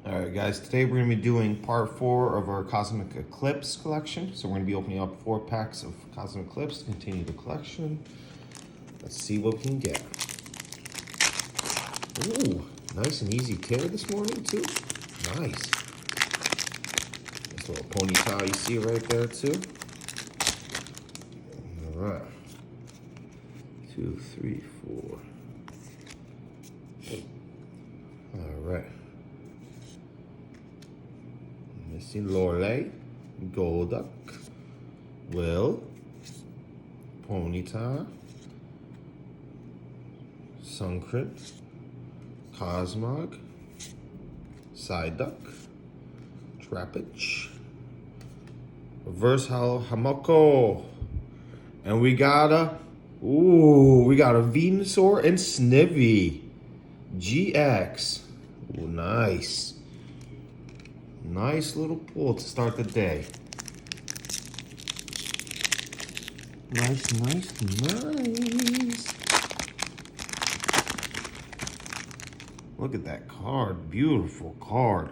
Alright guys, today we're going to be doing part 4 of our Cosmic Eclipse collection. So we're going to be opening up 4 packs of Cosmic Eclipse to continue the collection. Let's see what we can get. Ooh, nice and easy tear this morning too. Nice. This little ponytail you see right there too. Alright. 2, 3, 4. Alright. Missing Lorelei, Golduck, Will, Ponyta, Sunkrit, Cosmog, Psyduck, Trapinch, Reverse Hollow Hamoko, and we got a Venusaur and Snivy GX. Ooh, nice. Nice little pull to start the day. Nice. Look at that card. Beautiful card.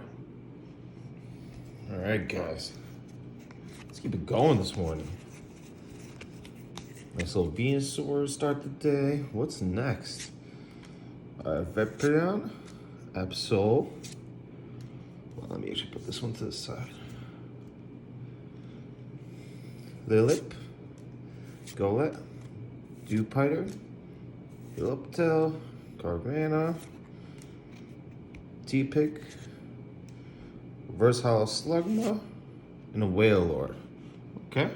All right, guys. Let's keep it going this morning. Nice little Venusaur to start the day. What's next? Vaporeon, Absol. Let me actually put this one to the side. Lilip, Golett, Dewpider, Philiptel, Carvana, T-Pick, Reverse Hollow Slugma, and a Wailord. Okay.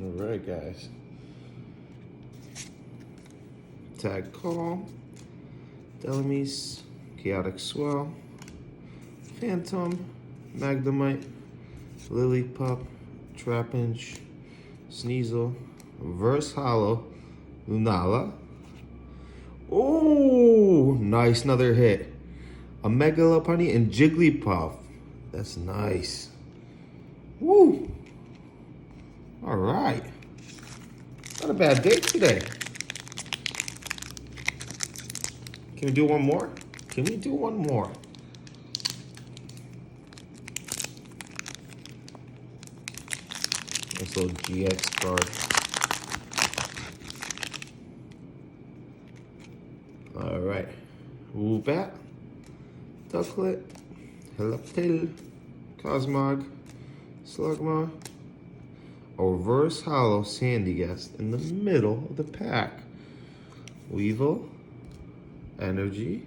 All right, guys. Tag Call, Delamise, Chaotic Swell, Phantom, Magnemite, Lillipup, Trapinch, Sneasel, Reverse Hollow, Lunala. Oh, nice, another hit. A Megalopunny and Jigglypuff. That's nice. Woo! All right. Not a bad day today. Can we do one more? Nice little GX card. All right. Woobat, Ducklet, Heliptil, Cosmog, Slugma, a Reverse Hollow Sandygast in the middle of the pack. Weevil, Energy.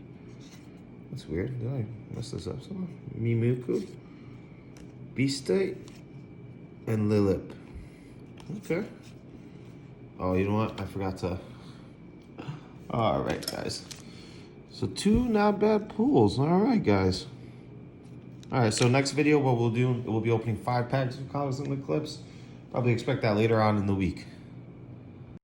That's weird. Did I mess this up somehow? Mimikyu, Beastite, and Lilip. Okay. Oh, you know what? I forgot to. All right, guys. So 2 not bad pulls. All right, guys. All right. So next video, what we'll do, we'll be opening 5 packs of Cosmic Eclipse. Probably expect that later on in the week.